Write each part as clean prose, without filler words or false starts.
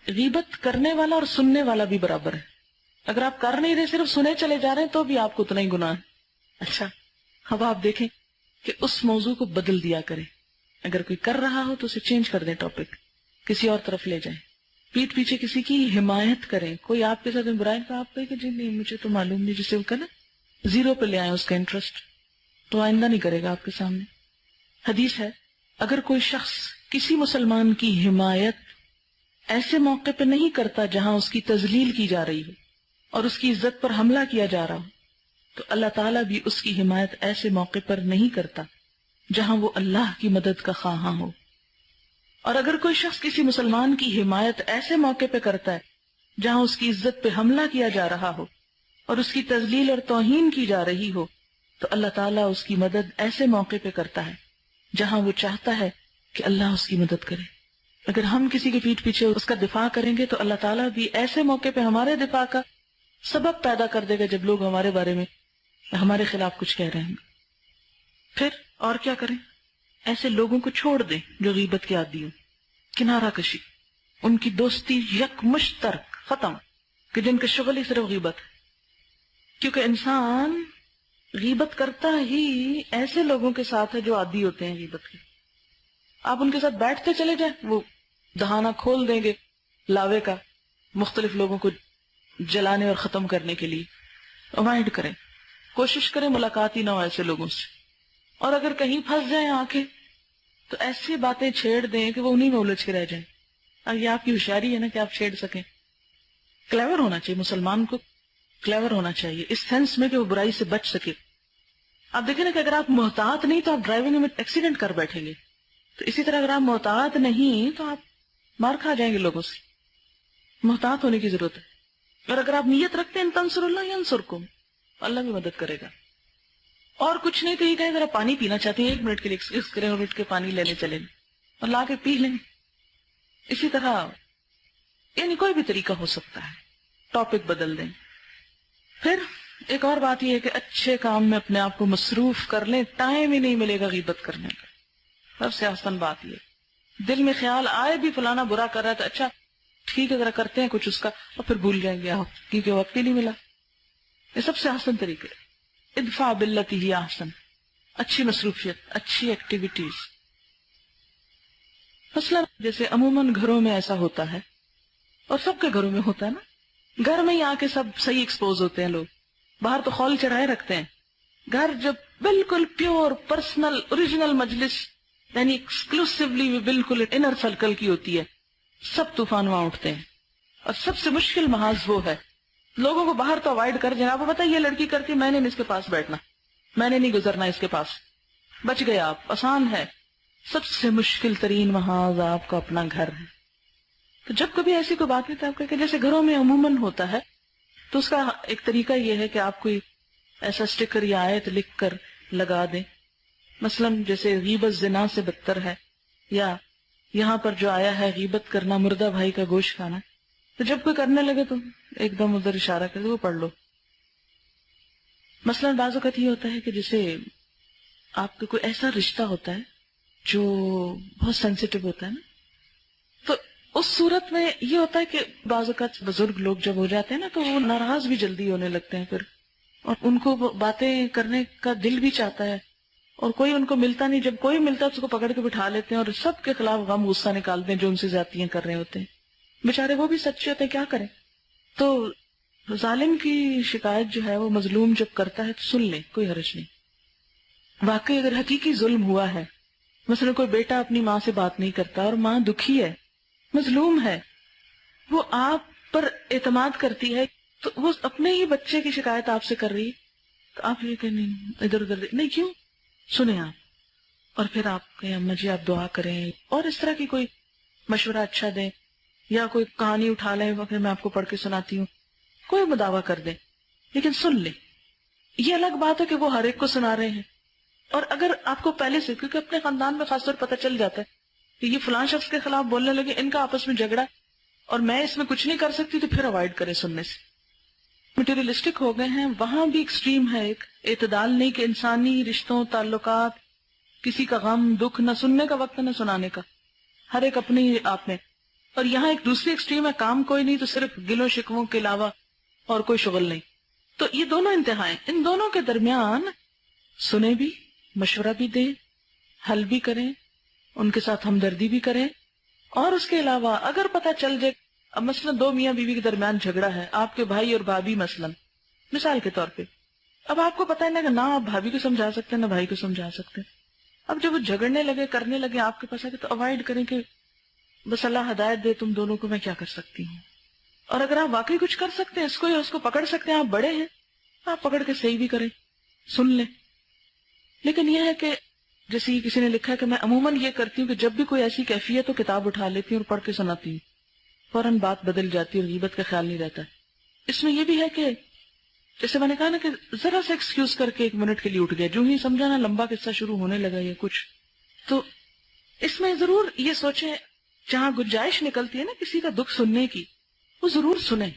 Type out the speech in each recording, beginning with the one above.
غیبت کرنے والا اور سننے والا بھی برابر ہے. اگر آپ کر نہیں رہے صرف سنے چلے جا رہے ہیں تو بھی آپ کو اتنا ہی گناہ ہے. اچھا اب آپ دیکھیں کہ اس موضوع کو بدل دیا کریں. اگر کوئی کر رہا ہو تو اسے چینج کر دیں، ٹاپک کسی اور طرف لے جائیں. پیٹ پیچھے کسی کی حمایت کریں. کوئی آپ کے ساتھ برائی کا آپ کہیں کہ جی نہیں مجھے تو معلوم نہیں، جسے وہ کرنا زیرو پہ لے آئیں اس کا انٹرسٹ، تو آئندہ نہیں کرے گا آپ کے سامنے. حدیث ہے اگر کوئی شخص کسی مسلمان کی حمایت ایسے موقع پہ نہیں کرتا جہاں اس کی تذلیل کی جا رہی ہو اور اس کی عزت پر حملہ کیا جا رہا ہو، تو اللہ تعالیٰ بھی اس کی حمایت ایسے موقع پر نہیں کرتا جہاں وہ اللہ کی مدد کا خواہاں ہو. اور اگر کوئی شخص کسی مسلمان کی حمایت ایسے موقع پہ کرتا ہے جہاں اس کی عزت پہ حملہ کیا جا رہا ہو اور اس کی تذلیل اور توہین کی جا رہی ہو، تو اللہ تعالیٰ اس کی مدد ایسے موقع پہ کرتا ہے جہاں وہ چاہتا ہے کہ اللہ اس کی مدد کرے. اگر ہم کسی کے پیٹھ پیچھے اس کا دفاع کریں گے تو اللہ تعالیٰ بھی ایسے موقع پہ ہمارے دفاع کا سبب پیدا کر دے گا جب لوگ ہمارے بارے میں ہمارے خلاف کچھ کہہ رہے ہیں. پھر اور کیا کریں؟ ایسے لوگوں کو چھوڑ دیں جو غیبت کے عادی ہوں. کنارہ کشی، ان کی دوستی یک مشترک ختم، کہ جن کا شغل ہی صرف غیبت ہے. کیونکہ انسان غیبت کرتا ہی ایسے لوگوں کے ساتھ ہے جو عادی ہوتے ہیں غیبت کے. آپ ان کے ساتھ بیٹھتے چلے جائیں، وہ دہانہ کھول دیں گے لاوے کا مختلف لوگوں کو جلانے اور ختم کرنے کے لیے. اوائڈ کریں، کوشش کریں ملاقات ہی نہ ہو ایسے لوگوں سے. اور اگر کہیں پھنس جائیں آنکھیں تو ایسی باتیں چھیڑ دیں کہ وہ انہی میں الجھ کے رہ جائیں. اب یہ آپ کی ہوشیاری ہے نا کہ آپ چھیڑ سکیں. کلیور ہونا چاہیے، مسلمان کو کلیور ہونا چاہیے اس سینس میں کہ وہ برائی سے بچ سکے. آپ دیکھیں نا کہ اگر آپ محتاط نہیں تو آپ ڈرائیونگ میں ایکسیڈنٹ کر بیٹھیں گے. تو اسی طرح اگر آپ محتاط نہیں تو آپ مار کھا جائیں گے لوگوں سے. محتاط ہونے کی ضرورت ہے. اور اگر آپ نیت رکھتے ہیں تنصر اللہ ینصرکم، اللہ بھی مدد کرے گا. اور کچھ نہیں تو یہ کہیں ذرا پانی پینا چاہتے ہیں 1 منٹ کے لیے اس کریں اور اٹھ کے پانی لینے چلیں اور لا کے پی لیں. اسی طرح یعنی کوئی بھی طریقہ ہو سکتا ہے، ٹاپک بدل دیں. پھر ایک اور بات یہ ہے کہ اچھے کام میں اپنے آپ کو مصروف کر لیں. ٹائم ہی نہیں ملے گا غیبت کرنے کا. سب سے آسان بات یہ، دل میں خیال آئے بھی فلانا برا کر رہا ہے تو اچھا ٹھیک ہے ذرا کرتے ہیں کچھ اس کا، اور پھر بھول جائیں گے آپ کیونکہ وقت ہی نہیں ملا. یہ سب سے آسان طریقے. ادفع باللتی ہی احسن، اچھی مصروفیت، اچھی ایکٹیویٹیز. مثلا جیسے عموماً گھروں میں ایسا ہوتا ہے اور سب کے گھروں میں ہوتا ہے نا، گھر میں ہی آ کے سب صحیح ایکسپوز ہوتے ہیں لوگ، باہر تو خول چڑھائے رکھتے ہیں. گھر جب بالکل پیور پرسنل اوریجنل مجلس یعنی ایکسکلوسیولی بالکل انر سرکل کی ہوتی ہے، سب طوفان وہاں اٹھتے ہیں. اور سب سے مشکل محاذ وہ ہے. لوگوں کو باہر تو اوائڈ کر دیں. آپ کو پتا یہ لڑکی کرتی، میں نے نہیں اس کے پاس بیٹھنا، میں نے نہیں گزرنا اس کے پاس، بچ گئے آپ. آسان ہے. سب سے مشکل ترین محاذ آپ کا اپنا گھر ہے. تو جب کبھی ایسی کوئی بات نہیں تو آپ کہ جیسے گھروں میں عموماً ہوتا ہے، تو اس کا ایک طریقہ یہ ہے کہ آپ کوئی ایسا اسٹیکر یا آیت لکھ کر لگا دیں. مثلا جیسے غیبت زنا سے بدتر ہے، یا یہاں پر جو آیا ہے غیبت کرنا مردہ بھائی کا گوشت کھانا، تو جب کوئی کرنے لگے تو ایک دم ادھر اشارہ کر وہ پڑھ لو. مثلا بعض اوقات یہ ہوتا ہے کہ جیسے آپ کا کوئی ایسا رشتہ ہوتا ہے جو بہت سینسیٹیو ہوتا ہے نا، تو اس صورت میں یہ ہوتا ہے کہ بعض اوقات بزرگ لوگ جب ہو جاتے ہیں نا تو وہ ناراض بھی جلدی ہونے لگتے ہیں پھر، اور ان کو باتیں کرنے کا دل بھی چاہتا ہے اور کوئی ان کو ملتا نہیں. جب کوئی ملتا ہے تو اس کو پکڑ کے بٹھا لیتے ہیں اور سب کے خلاف غم غصہ نکالتے ہیں جو ان سے زیادتیاں کر رہے ہوتے ہیں. بیچارے وہ بھی سچے ہوتے ہیں، کیا کریں. تو ظالم کی شکایت جو ہے وہ مظلوم جب کرتا ہے تو سن لیں، کوئی حرج نہیں. واقعی اگر حقیقی ظلم ہوا ہے، مثلا کوئی بیٹا اپنی ماں سے بات نہیں کرتا اور ماں دکھی ہے، مظلوم ہے، وہ آپ پر اعتماد کرتی ہے، تو وہ اپنے ہی بچے کی شکایت آپ سے کر رہی ہے، تو آپ یہ کہ نہیں ادھر ادھر نہیں، کیوں سنیں آپ، اور پھر آپ کہیں اماں جی آپ دعا کریں، اور اس طرح کی کوئی مشورہ اچھا دیں، یا کوئی کہانی اٹھا لیں پھر میں آپ کو پڑھ کے سناتی ہوں، کوئی مداوع کر دیں، لیکن سن لیں. یہ الگ بات ہے کہ وہ ہر ایک کو سنا رہے ہیں. اور اگر آپ کو پہلے سے، کیونکہ اپنے خاندان میں خاص طور پتہ چل جاتا ہے کہ یہ فلاں شخص کے خلاف بولنے لگے، ان کا آپس میں جھگڑا اور میں اس میں کچھ نہیں کر سکتی، تو پھر اوائڈ کریں سننے سے. مٹیریلسٹک ہو گئے ہیں، وہاں بھی ایکسٹریم ہے، ایک اعتدال نہیں کہ انسانی رشتوں تعلقات، کسی کا غم دکھ نہ سننے کا وقت نہ سنانے کا، ہر ایک اپنے آپ میں. اور یہاں ایک دوسری ایکسٹریم ہے، کام کوئی نہیں تو صرف گلوں شکووں کے علاوہ اور کوئی شغل نہیں. تو یہ دونوں انتہائیں، ان دونوں کے درمیان سنیں بھی، مشورہ بھی دیں، حل بھی کریں، ان کے ساتھ ہمدردی بھی کریں. اور اس کے علاوہ اگر پتہ چل جائے اب مثلا دو میاں بیوی کے درمیان جھگڑا ہے، آپ کے بھائی اور بھابھی مثلا، مثال کے طور پہ، اب آپ کو پتہ ہے نا کہ نہ آپ بھابھی کو سمجھا سکتے ہیں نہ بھائی کو سمجھا سکتے ہیں. اب جب وہ جھگڑنے لگے، کرنے لگے آپ کے پاس آ کے، تو اوائڈ کریں کہ بس اللہ ہدایت دے تم دونوں کو، میں کیا کر سکتی ہوں. اور اگر آپ واقعی کچھ کر سکتے ہیں اس کو یا اس کو پکڑ سکتے ہیں، آپ بڑے ہیں، آپ پکڑ کے صحیح بھی کریں، سن لیں. لیکن یہ ہے کہ جیسے کسی نے لکھا ہے کہ میں عموماً یہ کرتی ہوں کہ جب بھی کوئی ایسی کیفیت ہو کتاب اٹھا لیتی ہوں اور پڑھ کے سناتی ہوں، فوراً بات بدل جاتی ہے اور غیبت کا خیال نہیں رہتا. اس میں یہ بھی ہے کہ جیسے میں نے کہا نا کہ ذرا سے ایکسکیوز کر کے 1 منٹ کے لیے اٹھ گیا، جو ہی سمجھا نا لمبا قصہ شروع ہونے لگا یا کچھ، تو اس میں ضرور یہ سوچیں جہاں گنجائش نکلتی ہے نا کسی کا دکھ سننے کی، وہ ضرور سنیں،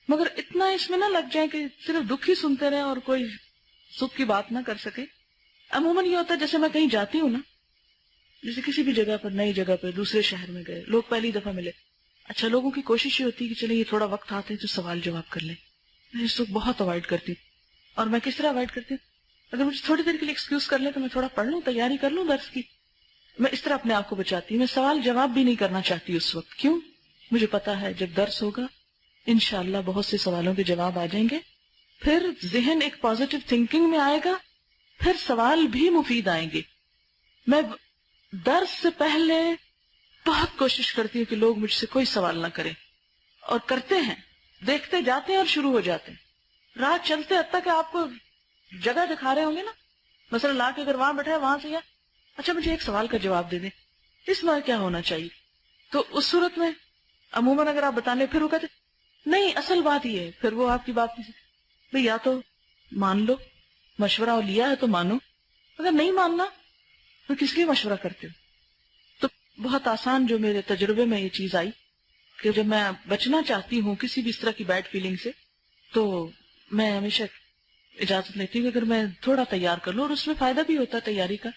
مگر اتنا اس میں نہ لگ جائیں کہ صرف دکھ ہی سنتے رہیں اور کوئی سکھ کی بات نہ کر سکے. عموماً یہ ہوتا ہے جیسے میں کہیں جاتی ہوں نا، جیسے کسی بھی جگہ پر، نئی جگہ پر، دوسرے شہر میں گئے، لوگ پہلی دفعہ ملے، اچھا لوگوں کی کوشش یہ ہوتی ہے کہ چلے یہ تھوڑا وقت آتے ہیں تو سوال جواب کر لیں. میں اس وقت بہت اوائڈ کرتی ہوں. اور میں کس طرح اوائڈ کرتی ہوں؟ اگر مجھے تھوڑی دیر کے لیے ایکسکیوز کر لیں تو میں تھوڑا پڑھ لوں، تیاری کر لوں درس کی. میں اس طرح اپنے آپ کو بچاتی ہوں. میں سوال جواب بھی نہیں کرنا چاہتی اس وقت. کیوں؟ مجھے پتا ہے جب درس ہوگا انشاءاللہ بہت سے سوالوں کے جواب آ جائیں گے، پھر ذہن ایک پازیٹیو تھنکنگ میں آئے گا، پھر سوال بھی مفید آئیں گے. میں درس سے پہلے بہت کوشش کرتی ہوں کہ لوگ مجھ سے کوئی سوال نہ کریں، اور کرتے ہیں، دیکھتے جاتے ہیں اور شروع ہو جاتے ہیں. راہ چلتے حتیٰ کہ آپ کو جگہ دکھا رہے ہوں گے نا، مثلا لا کے اگر وہاں بیٹھا ہے وہاں سے، یا اچھا مجھے ایک سوال کا جواب دے دیں، اس میں کیا ہونا چاہیے. تو اس صورت میں عموماً اگر آپ بتانے پھر وہ کہتے نہیں اصل بات یہ ہے، پھر وہ آپ کی بات نہیں، بھئی یا تو مان لو، مشورہ لیا ہے تو مانو، اگر نہیں ماننا تو کس لیے مشورہ کرتے ہو. تو بہت آسان جو میرے تجربے میں یہ چیز آئی کہ جب میں بچنا چاہتی ہوں کسی بھی اس طرح کی بیڈ فیلنگ سے، تو میں ہمیشہ اجازت لیتی ہوں کہ اگر میں تھوڑا تیار کر لوں، اور اس میں فائدہ بھی ہوتا ہے تیاری کا،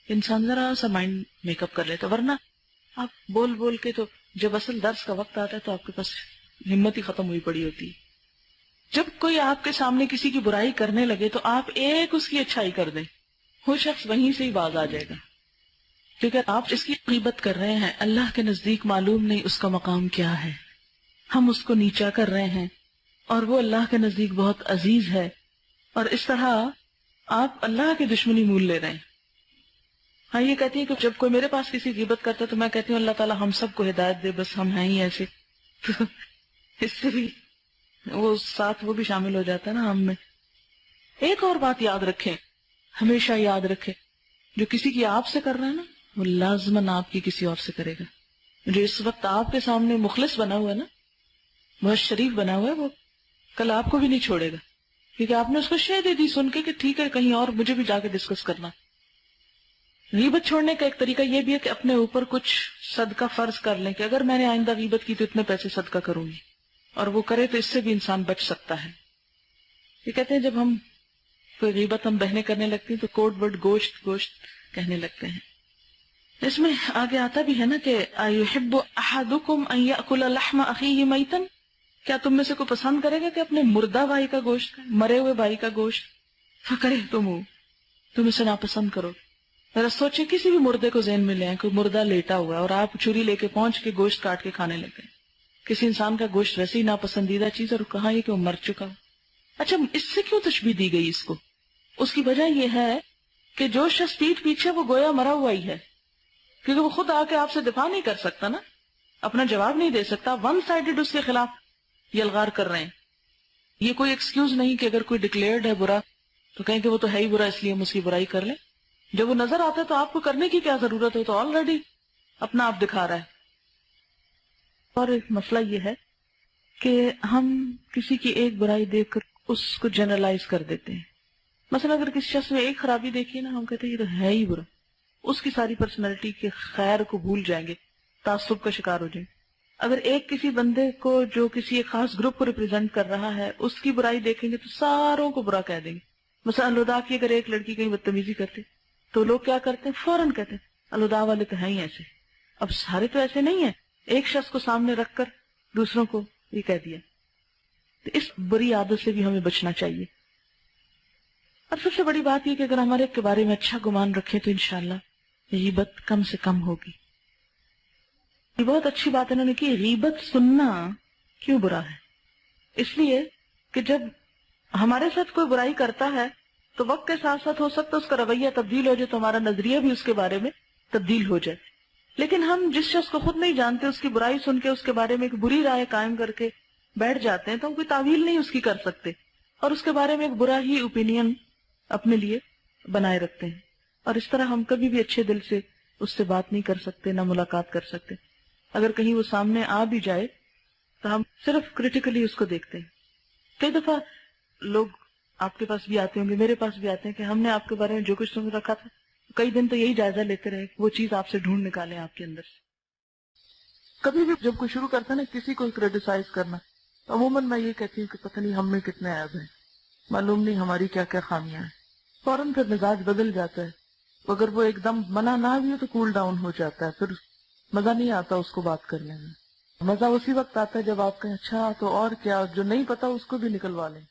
انسان ذرا سا مائنڈ میک اپ کر لیتا، ورنہ آپ بول بول کے تو جب اصل درس کا وقت آتا ہے تو آپ کے پاس ہمت ہی ختم ہوئی پڑی ہوتی ہے. جب کوئی آپ کے سامنے کسی کی برائی کرنے لگے تو آپ ایک اس کی اچھائی کر دیں، وہ شخص وہیں سے ہی باز آ جائے گا. کیونکہ آپ اس کی غیبت کر رہے ہیں، اللہ کے نزدیک معلوم نہیں اس کا مقام کیا ہے، ہم اس کو نیچا کر رہے ہیں، اور وہ اللہ کے نزدیک بہت عزیز ہے. اور اس طرح آپ اللہ کی دشمنی مول لے رہے ہیں. ہاں یہ کہتی ہیں کہ جب کوئی میرے پاس کسی غیبت کرتا ہے تو میں کہتی ہوں اللہ تعالیٰ ہم سب کو ہدایت دے، بس ہم ہیں ہی ایسے. تو اس سے بھی وہ ساتھ وہ بھی شامل ہو جاتا ہے نا ہم میں. ایک اور بات یاد رکھیں، ہمیشہ یاد رکھیں، جو کسی کی آپ سے کر رہا ہے نا وہ لازماً آپ کی کسی اور سے کرے گا. جو اس وقت آپ کے سامنے مخلص بنا ہوا ہے نا، بہت شریف بنا ہوا ہے، وہ کل آپ کو بھی نہیں چھوڑے گا، کیونکہ آپ نے اس کو شے دے دی سن کے کہ ٹھیک ہے کہیں اور مجھے بھی جا کے ڈسکس کرنا. غیبت چھوڑنے کا ایک طریقہ یہ بھی ہے کہ اپنے اوپر کچھ صدقہ فرض کر لیں کہ اگر میں نے آئندہ غیبت کی تو اتنے پیسے صدقہ کروں گی، اور وہ کرے تو اس سے بھی انسان بچ سکتا ہے. یہ کہتے ہیں جب ہم کوئی غیبت ہم بہنے کرنے لگتے ہیں تو کوڈ ورڈ گوشت گوشت کہنے لگتے ہیں. اس میں آگے آتا بھی ہے نا کہ أَيُحِبُّ أَحَدُكُمْ أَن يَأْكُلَ لَحْمَ أَخِيهِ مَيْتًا، کیا تم میں سے کوئی پسند کرے گا کہ اپنے مردہ بھائی کا گوشت کھائے، مرے ہوئے بھائی کا گوشت. فَكَرِهْتُمُوهُ، تم اسے ناپسند کرو. ذرا سوچیں کسی بھی مردے کو ذہن میں لے آئیں، کوئی مردہ لیٹا ہوا ہے اور آپ چھری لے کے پہنچ کے گوشت کاٹ کے کھانے لگے. کسی انسان کا گوشت ویسے ہی ناپسندیدہ چیز، اور کہاں یہ کہ وہ مر چکا. اچھا اس سے کیوں تشبیہ دی گئی اس کو؟ اس کی وجہ یہ ہے کہ جو شخص پیٹھ پیچھے وہ گویا مرا ہوا ہی ہے، کیونکہ وہ خود آ کے آپ سے دفاع نہیں کر سکتا نا، اپنا جواب نہیں دے سکتا، ون سائیڈڈ اس کے خلاف یلغار کر رہے ہیں. یہ کوئی ایکسکیوز نہیں کہ اگر کوئی ڈکلیئرڈ ہے برا تو کہیں کہ وہ تو ہے ہی برا اس لیے ہم اس کی برائی کر لیں. جب وہ نظر آتا ہے تو آپ کو کرنے کی کیا ضرورت ہے، تو آلریڈی اپنا آپ دکھا رہا ہے. اور ایک مسئلہ یہ ہے کہ ہم کسی کی ایک برائی دیکھ کر اس کو جنرلائز کر دیتے ہیں. مثلا اگر کسی شخص میں ایک خرابی دیکھیے نا، ہم کہتے ہیں یہ تو ہے ہی برا، اس کی ساری پرسنالٹی کے خیر کو بھول جائیں گے، تعصب کا شکار ہو جائیں گے. اگر ایک کسی بندے کو جو کسی ایک خاص گروپ کو ریپرزینٹ کر رہا ہے اس کی برائی دیکھیں گے تو ساروں کو برا کہہ دیں گے. مثلا الوداع کی اگر ایک لڑکی کہیں بدتمیزی کرتے تو لوگ کیا کرتے ہیں، فوراً کہتے ہیں الوداع والے تو ہیں ہی ایسے. اب سارے تو ایسے نہیں ہیں، ایک شخص کو سامنے رکھ کر دوسروں کو یہ کہہ دیا. تو اس بری عادت سے بھی ہمیں بچنا چاہیے. اور سب سے بڑی بات یہ کہ اگر ہمارے کے بارے میں اچھا گمان رکھیں تو انشاءاللہ غیبت کم سے کم ہوگی. یہ بہت اچھی بات انہوں نے کی. غیبت سننا کیوں برا ہے؟ اس لیے کہ جب ہمارے ساتھ کوئی برائی کرتا ہے تو وقت کے ساتھ ساتھ ہو سکتا ہے اس کا رویہ تبدیل ہو جائے، تو ہمارا نظریہ بھی اس کے بارے میں تبدیل ہو جائے. لیکن ہم جس شخص کو خود نہیں جانتے اس کی برائی سن کے اس کے بارے میں ایک بری رائے قائم کر کے بیٹھ جاتے ہیں تو ہم کوئی تعویل نہیں اس کی کر سکتے، اور اس کے بارے میں ایک برا ہی اوپینین اپنے لیے بنائے رکھتے ہیں. اور اس طرح ہم کبھی بھی اچھے دل سے اس سے بات نہیں کر سکتے، نہ ملاقات کر سکتے. اگر کہیں وہ سامنے آ بھی جائے تو ہم صرف کرٹیکلی اس کو دیکھتے ہیں. کئی دفعہ لوگ آپ کے پاس بھی آتے ہوں گے، میرے پاس بھی آتے ہیں کہ ہم نے آپ کے بارے میں جو کچھ سن رکھا تھا کئی دن تو یہی جائزہ لیتے رہے وہ چیز آپ سے ڈھونڈ نکالیں آپ کے اندر سے. کبھی بھی جب کوئی شروع کرتا ہے نا کسی کو کریٹیسائز کرنا، تو عموماً میں یہ کہتی ہوں کہ پتہ نہیں ہم میں کتنے عیب ہیں، معلوم نہیں ہماری کیا کیا خامیاں ہیں. فوراً پھر مزاج بدل جاتا ہے. اگر وہ ایک دم منع نہ بھی ہو تو کول ڈاؤن ہو جاتا ہے، پھر مزہ نہیں آتا اس کو بات کرنے میں. مزہ اسی وقت آتا ہے جب آپ کہیں اچھا تو اور کیا، جو نہیں پتا اس کو بھی نکلوا لیں.